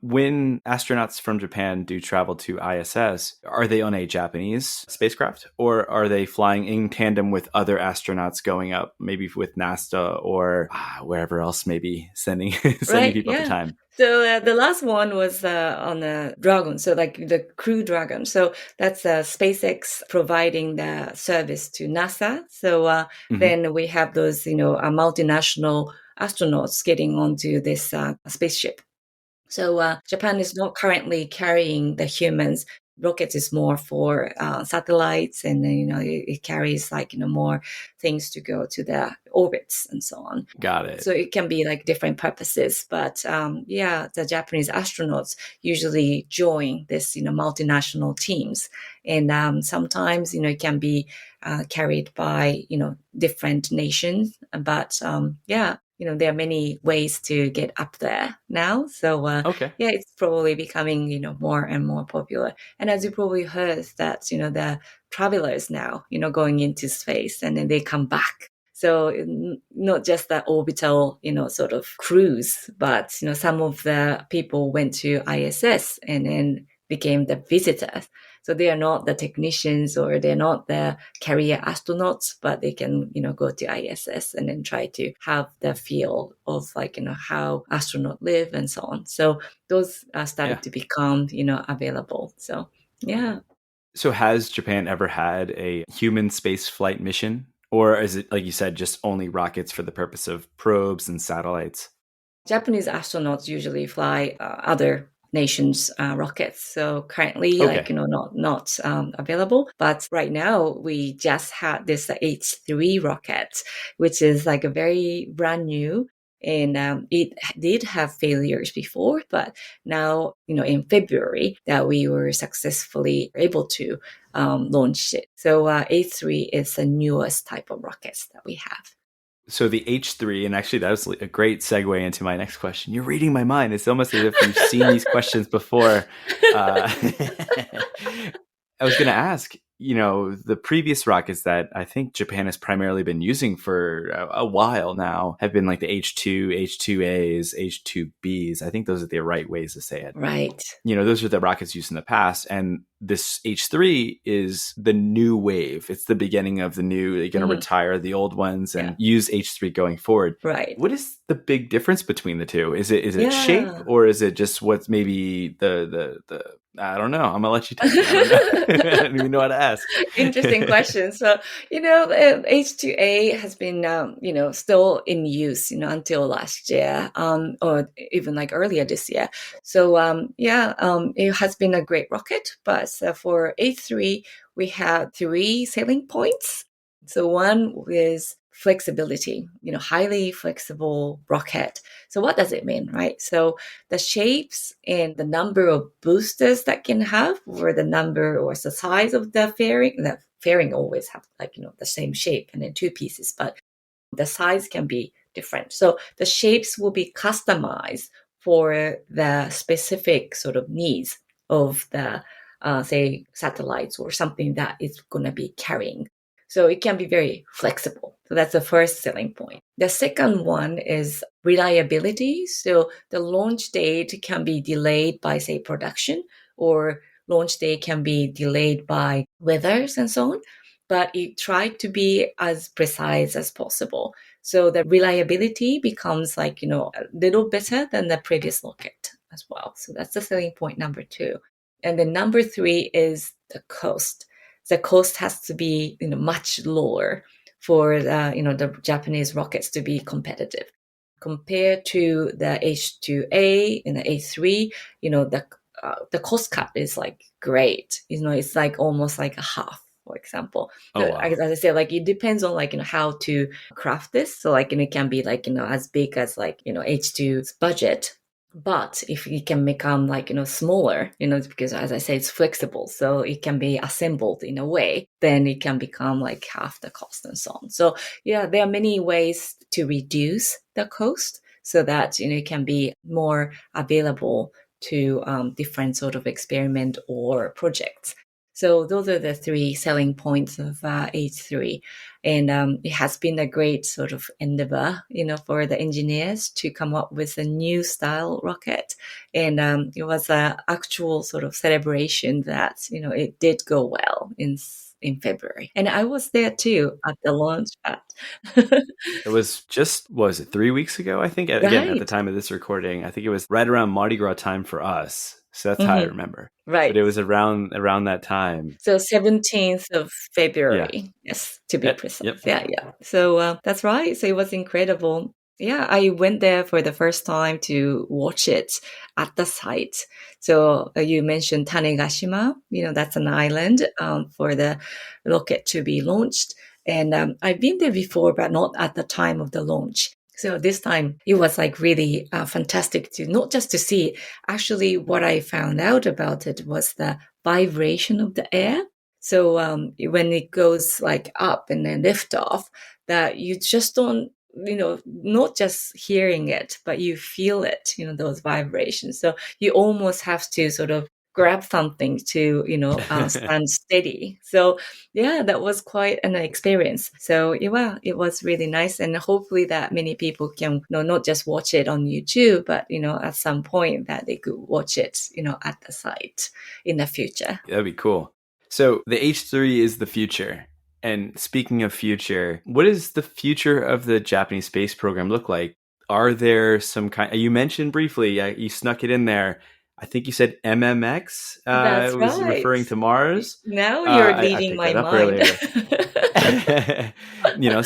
When astronauts from Japan do travel to ISS, are they on a Japanese spacecraft, or are they flying in tandem with other astronauts going up, maybe with NASA or wherever else, maybe sending people at the time? So the last one was on the Dragon, so like the Crew Dragon. So that's SpaceX providing the service to NASA. So then we have those, multinational astronauts getting onto this spaceship. So Japan is not currently carrying the humans. Rockets is more for satellites, and then, it carries like, more things to go to the orbits and so on. Got it. So it can be like different purposes, but the Japanese astronauts usually join this, multinational teams, and sometimes, it can be carried by, different nations, but there are many ways to get up there now. So, it's probably becoming, more and more popular. And as you probably heard that, the travelers now, going into space, and then they come back. So not just the orbital, sort of cruise, but, some of the people went to ISS and then became the visitors. So they are not the technicians, or they're not the carrier astronauts, but they can, go to ISS and then try to have the feel of like, how astronauts live and so on. So those are started to become, available. So, yeah. So has Japan ever had a human space flight mission? Or is it, like you said, just only rockets for the purpose of probes and satellites? Japanese astronauts usually fly other nations' rockets. So currently, not available. But right now, we just had this H3 rocket, which is like a very brand new. And it did have failures before, but now, in February, that we were successfully able to launch it. So H3 is the newest type of rockets that we have. So the H3, and actually that was a great segue into my next question. You're reading my mind. It's almost as if you've seen these questions before. I was going to ask, the previous rockets that I think Japan has primarily been using for a while now have been like the H2, H2As, H2Bs. I think those are the right ways to say it. Right. Those are the rockets used in the past. And this H3 is the new wave. It's the beginning of the new. They're going to retire the old ones and use H3 going forward. Right. What is the big difference between the two? Is it shape, or is it just what's maybe the I don't know. I'm gonna let you take it. I don't even know how to ask. Interesting question. So, H2A has been, still in use, until last year, or even like earlier this year. So, it has been a great rocket. But for H3, we have 3 selling points. So one is flexibility, highly flexible rocket. So what does it mean, right? So the shapes and the number of boosters that can have, or the number or the size of the fairing always have the same shape and then 2 pieces, but the size can be different. So the shapes will be customized for the specific sort of needs of the, say, satellites or something that is going to be carrying. So it can be very flexible. So that's the first selling point. The second one is reliability. So the launch date can be delayed by, say, production, or launch day can be delayed by weathers and so on, but it tried to be as precise as possible. So the reliability becomes a little better than the previous rocket as well. So that's the selling point number 2. And then number 3 is the cost. The cost has to be much lower for the Japanese rockets to be competitive. Compared to the H2A and the H3, the cost cut is great. It's almost a half, for example. Oh, wow. As I said, it depends on how to craft this. So it can be as big as H2's budget. But if it can become smaller, because as I say, it's flexible, so it can be assembled in a way, then it can become half the cost and so on. So yeah, there are many ways to reduce the cost so that it can be more available to different sort of experiment or projects. So those are the 3 selling points of H3. And it has been a great sort of endeavor, for the engineers to come up with a new style rocket. And it was an actual sort of celebration that, it did go well in February. And I was there too at the launch pad. It was just, was it 3 weeks ago? I think, again, at the Right. time of this recording, I think it was right around Mardi Gras time for us. So that's how I remember. Right. But it was around that time. So 17th of February, yes, to be precise. Yep. Yeah. So that's right. So it was incredible. Yeah, I went there for the first time to watch it at the site. So you mentioned Tanegashima, that's an island for the rocket to be launched. And I've been there before, but not at the time of the launch. So this time it was really fantastic to not just to see. Actually, what I found out about it was the vibration of the air. So when it goes up and then lift off, that you just don't, not just hearing it, but you feel it, those vibrations. So you almost have to sort of grab something to, stand steady. So yeah, that was quite an experience. So yeah, it was really nice. And hopefully that many people can, not just watch it on YouTube, but, at some point that they could watch it, at the site in the future. That'd be cool. So the H3 is the future. And speaking of future, what does the future of the Japanese space program look like? Are there some kind, you mentioned briefly, you snuck it in there. I think you said MMX That's was right. referring to Mars. Now you're reading my mind.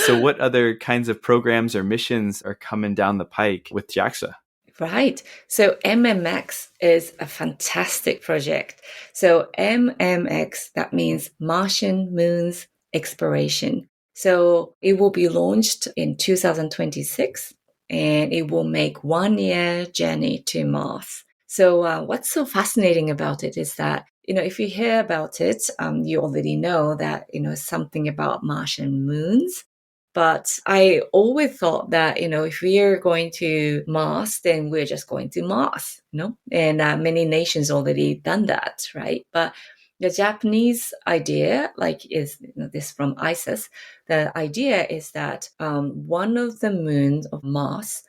So what other kinds of programs or missions are coming down the pike with JAXA? Right. So MMX is a fantastic project. So MMX, that means Martian Moons Exploration. So it will be launched in 2026 and it will make 1-year journey to Mars. So what's so fascinating about it is that, if you hear about it, you already know that, something about Martian moons. But I always thought that, if we are going to Mars, then we're just going to Mars, And many nations already done that, right? But the Japanese idea, is this from ISIS, the idea is that one of the moons of Mars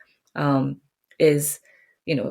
is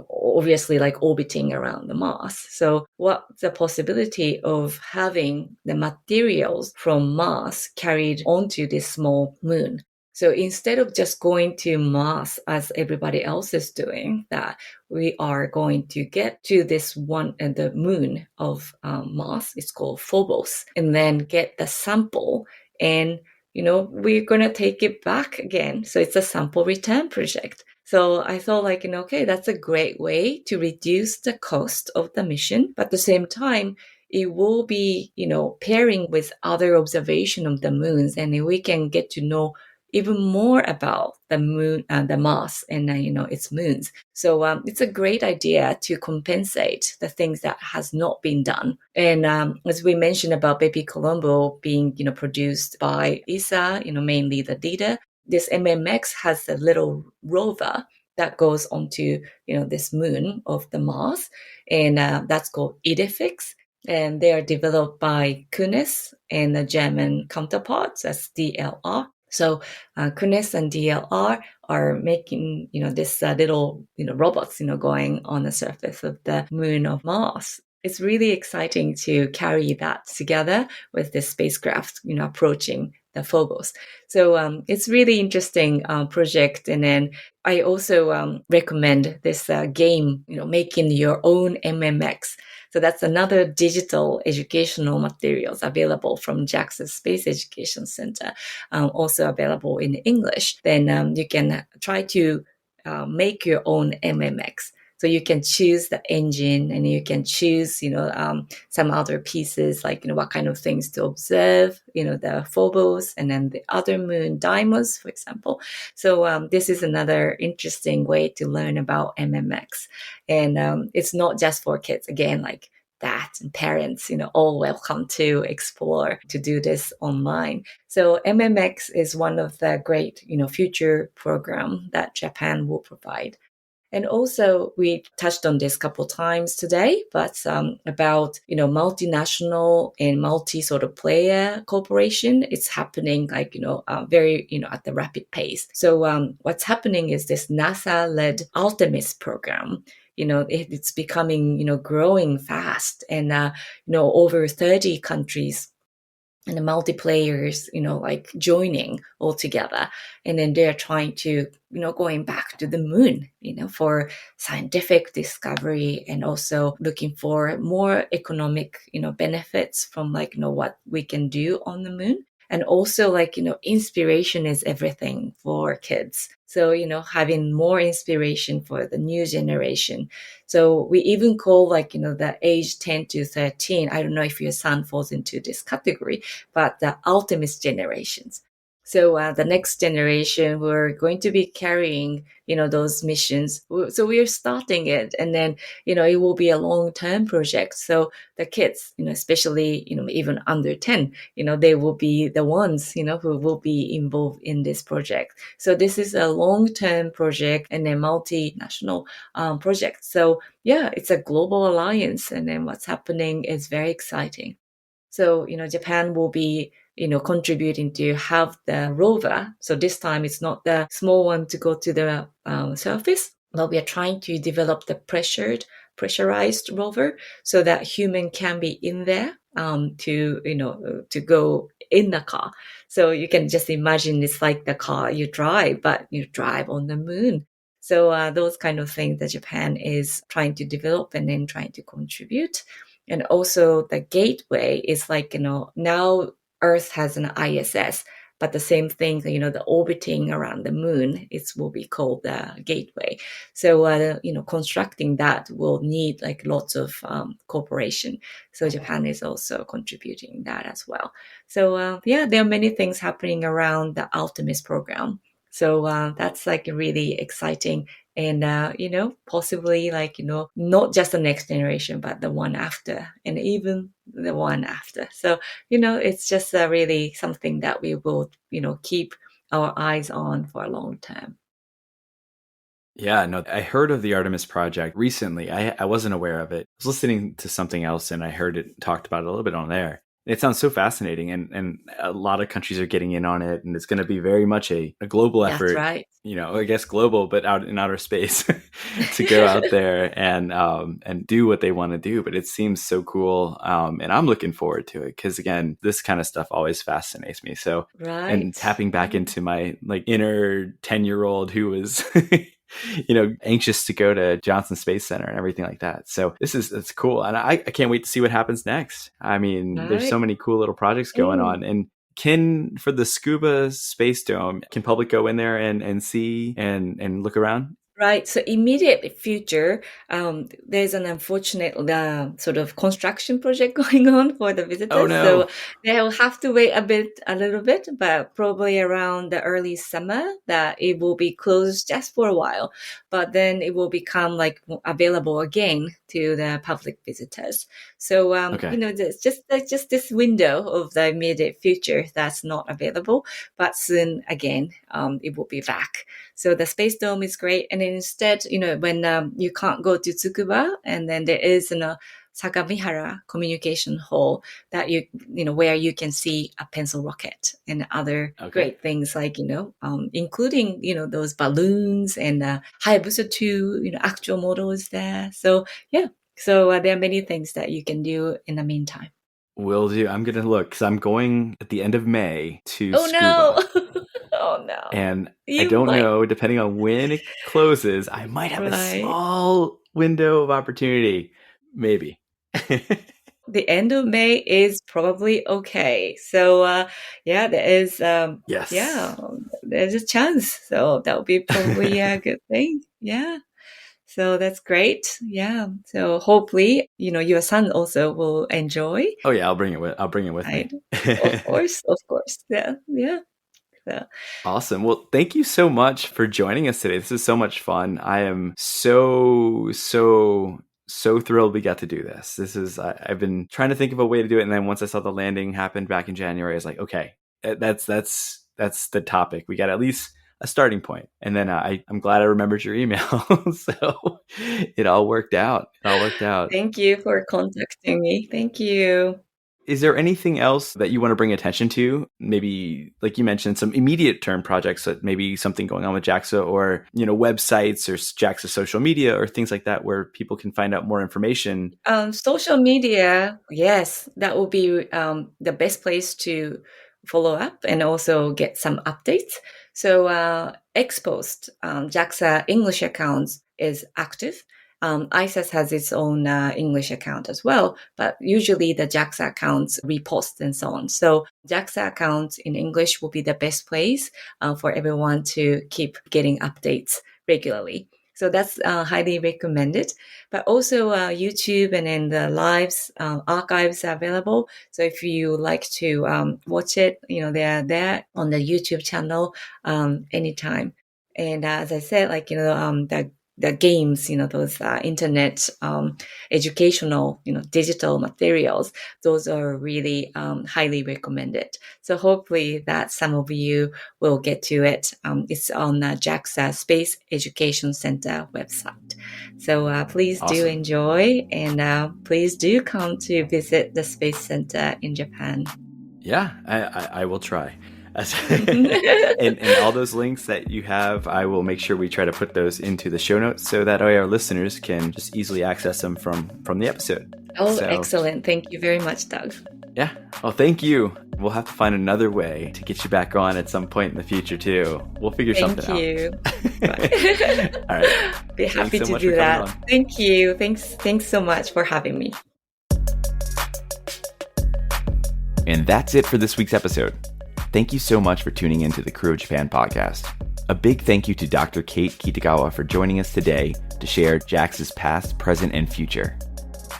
obviously orbiting around the Mars. So what's the possibility of having the materials from Mars carried onto this small moon? So instead of just going to Mars as everybody else is doing, that we are going to get to this one and the moon of Mars, it's called Phobos, and then get the sample and we're going to take it back again. So it's a sample return project. So I thought okay, that's a great way to reduce the cost of the mission. But at the same time, it will be, pairing with other observation of the moons, and we can get to know even more about the moon and the Mars and its moons. So it's a great idea to compensate the things that has not been done. And as we mentioned about Baby Colombo being produced by ESA, mainly the leader, this MMX has a little rover that goes onto this moon of the Mars, and that's called Idefix. And they are developed by Kunis and the German counterparts as DLR. So Kunis and DLR are making this little robots going on the surface of the moon of Mars. it's really exciting to carry that together with the spacecraft, approaching the Phobos. So it's really interesting project. And then I also recommend this game, making your own MMX. So that's another digital educational materials available from JAXA Space Education Center, also available in English. Then you can try to make your own MMX. So you can choose the engine, and you can choose, some other pieces like, what kind of things to observe, the Phobos and then the other moon, Deimos, for example. So this is another interesting way to learn about MMX. And it's not just for kids. Again, like dads and parents, all welcome to explore, to do this online. So MMX is one of the great, future program that Japan will provide. And also, we touched on this a couple times today, but about multinational and multi sort of player cooperation. It's happening like very at the rapid pace. So what's happening is this NASA-led Artemis program. It's becoming growing fast, and over 30 countries and the multiplayers, like joining all together. And then they're trying to, going back to the moon, for scientific discovery, and also looking for more economic, benefits from like, what we can do on the moon. And also like, inspiration is everything for kids. So, having more inspiration for the new generation. So we even call like, the age 10 to 13. I don't know if your son falls into this category, but the Artemis generations. So the next generation, we're going to be carrying, those missions. So we are starting it, and then, it will be a long-term project. So the kids, especially, even under 10, they will be the ones, who will be involved in this project. So this is a long-term project and a multinational project. So yeah, it's a global alliance, and then what's happening is very exciting. So, Japan will be, contributing to have the rover. So this time it's not the small one to go to the surface, but we are trying to develop the pressurized rover so that human can be in there to go in the car. So you can just imagine it's like the car you drive, but you drive on the moon. So those kind of things that Japan is trying to develop and then trying to contribute. And also the gateway is like, now Earth has an ISS, but the same thing, the orbiting around the moon, it will be called the gateway. So, constructing that will need like lots of cooperation. So Japan is also contributing that as well. So, yeah, there are many things happening around the Artemis program. So that's like really exciting. And, possibly like, not just the next generation, but the one after, and even the one after. So, it's just really something that we will, keep our eyes on for a long time. Yeah, no, I heard of the Artemis project recently. I wasn't aware of it. I was listening to something else and I heard it talked about it a little bit on there. It sounds so fascinating, and a lot of countries are getting in on it, and it's going to be very much a global effort. That's right. I guess global, but out in outer space to go out there and do what they want to do. But it seems so cool, and I'm looking forward to it because again, this kind of stuff always fascinates me. So, Right. and tapping back into my like inner 10-year-old who was anxious to go to Johnson Space Center and everything like that. So it's cool. And I can't wait to see what happens next. I mean, there's so many cool little projects going on. And for the Scuba Space Dome, can public go in there and see and look around? Right. So immediate future, there's an unfortunate sort of construction project going on for the visitors. Oh, no. So they'll have to wait a little bit, but probably around the early summer that it will be closed just for a while. But then it will become like available again to the public visitors. So, there's just this window of the immediate future that's not available, but soon again, it will be back. So the Space Dome is great. And then instead, when you can't go to Tsukuba, and then there is Sagamihara communication hall that where you can see a pencil rocket and other great things like, including, those balloons and Hayabusa 2, actual model is there. So yeah, So there are many things that you can do in the meantime. Will do. I'm going to look because I'm going at the end of May to Oh scuba. no! Oh no! And I You don't might- know, depending on when it closes, I might have a Right. small window of opportunity. Maybe. The end of May is probably okay. So yeah, there is Yes. yeah, there's a chance. So that would be probably a good thing. Yeah. So that's great. Yeah. So hopefully, your son also will enjoy. Oh yeah, I'll bring it with Right. me. Of course. Yeah. Yeah. So, Awesome. Well, thank you so much for joining us today. This is so much fun. I am so thrilled we got to do this. I've been trying to think of a way to do it. And then once I saw the landing happened back in January, I was like, okay, that's the topic. We got at least a starting point. And then I'm glad I remembered your email. So it all worked out. thank you for contacting me. Thank you. Is there anything else that you want to bring attention to? Maybe, like you mentioned, some immediate term projects, that maybe something going on with JAXA, or websites or JAXA social media or things like that, where people can find out more information. Social media, yes, that will be the best place to follow up and also get some updates. So Xpost, JAXA English accounts is active. ISAS has its own English account as well, but usually the JAXA accounts repost and so on. So JAXA accounts in English will be the best place for everyone to keep getting updates regularly. So that's highly recommended. But also YouTube and then the lives, archives are available. So if you like to watch it, they're there on the YouTube channel anytime. And as I said, the games, those internet educational, digital materials, those are really highly recommended. So hopefully that some of you will get to it. It's on the JAXA Space Education Center website. So please do Awesome. enjoy, and please do come to visit the Space Center in Japan. Yeah, I will try. and all those links that you have, I will make sure we try to put those into the show notes so that way our listeners can just easily access them from the episode. Oh, excellent. Thank you very much, Doug. Yeah. Well, thank you. We'll have to find another way to get you back on at some point in the future, too. We'll figure something out. Thank you. All right. Be happy so to much do for coming that. on. Thank you. Thanks so much for having me. And that's it for this week's episode. Thank you so much for tuning in to the Krewe of Japan podcast. A big thank you to Dr. Kate Kitagawa for joining us today to share JAXA's past, present, and future.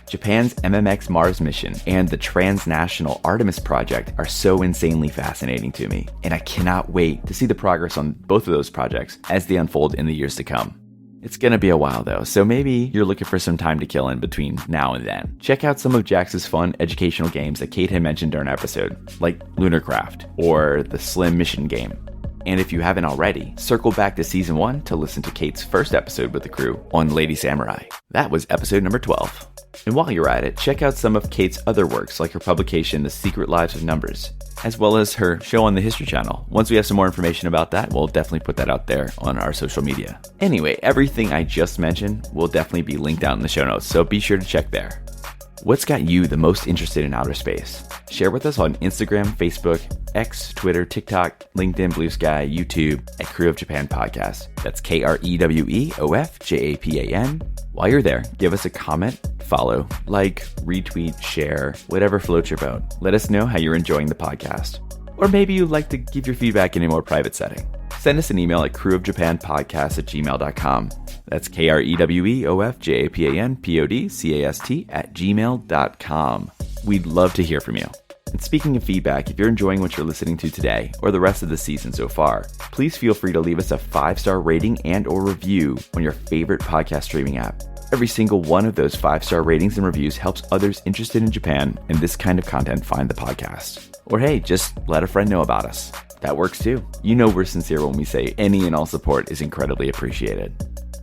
Japan's MMX Mars mission and the transnational Artemis project are so insanely fascinating to me, and I cannot wait to see the progress on both of those projects as they unfold in the years to come. It's going to be a while though, so maybe you're looking for some time to kill in between now and then. Check out some of JAXA's fun educational games that Kate had mentioned during our episode, like Lunarcraft or the Slim Mission game. And if you haven't already, circle back to Season 1 to listen to Kate's first episode with the crew on Lady Samurai. That was episode number 12. And while you're at it, check out some of Kate's other works, like her publication, The Secret Lives of Numbers, as well as her show on the History Channel. Once we have some more information about that, we'll definitely put that out there on our social media. Anyway, everything I just mentioned will definitely be linked out in the show notes, so be sure to check there. What's got you the most interested in outer space? Share with us on Instagram, Facebook, X, Twitter, TikTok, LinkedIn, Blue Sky, YouTube at Krewe of Japan Podcast. That's KREWEOFJAPAN. While you're there, give us a comment, follow, like, retweet, share, whatever floats your boat. Let us know how you're enjoying the podcast. Or maybe you'd like to give your feedback in a more private setting. Send us an email at kreweofjapanpodcast@gmail.com. That's KREWEOFJAPANPODCAST@gmail.com. We'd love to hear from you. And speaking of feedback, if you're enjoying what you're listening to today or the rest of the season so far, please feel free to leave us a 5-star rating and or review on your favorite podcast streaming app. Every single one of those 5-star ratings and reviews helps others interested in Japan and this kind of content find the podcast. Or hey, just let a friend know about us. That works too. You know we're sincere when we say any and all support is incredibly appreciated.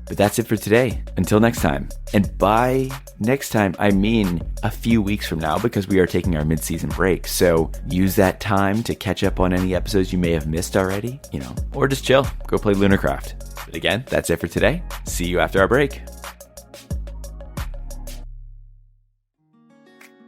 But that's it for today. Until next time. And by next time, I mean a few weeks from now, because we are taking our mid-season break. So use that time to catch up on any episodes you may have missed already, or just chill, go play Lunarcraft. But again, that's it for today. See you after our break.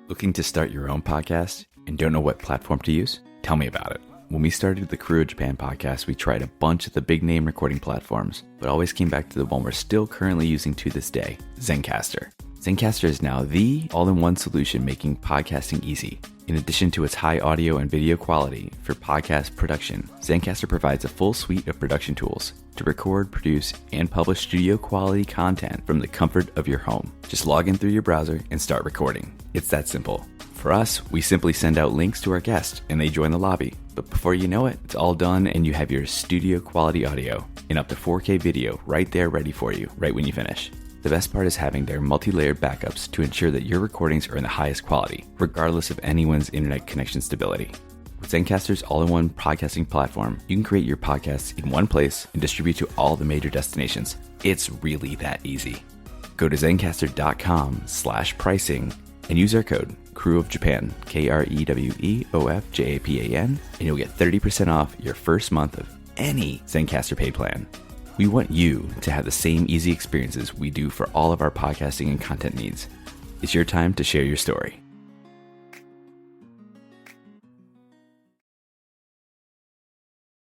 Looking to start your own podcast and don't know what platform to use? Tell me about it. When we started the Krewe of Japan podcast, we tried a bunch of the big name recording platforms, but always came back to the one we're still currently using to this day, Zencastr. Zencastr is now the all-in-one solution making podcasting easy. In addition to its high audio and video quality for podcast production, Zencastr provides a full suite of production tools to record, produce, and publish studio quality content from the comfort of your home. Just log in through your browser and start recording. It's that simple. For us, we simply send out links to our guests and they join the lobby. But before you know it, it's all done and you have your studio quality audio and up to 4K video right there ready for you right when you finish. The best part is having their multi-layered backups to ensure that your recordings are in the highest quality, regardless of anyone's internet connection stability. With Zencastr's all-in-one podcasting platform, you can create your podcasts in one place and distribute to all the major destinations. It's really that easy. Go to zencastr.com/pricing and use our code KREWOFJAPAN, KREWEOFJAPAN, and you'll get 30% off your first month of any Zencastr paid plan. We want you to have the same easy experiences we do for all of our podcasting and content needs. It's your time to share your story.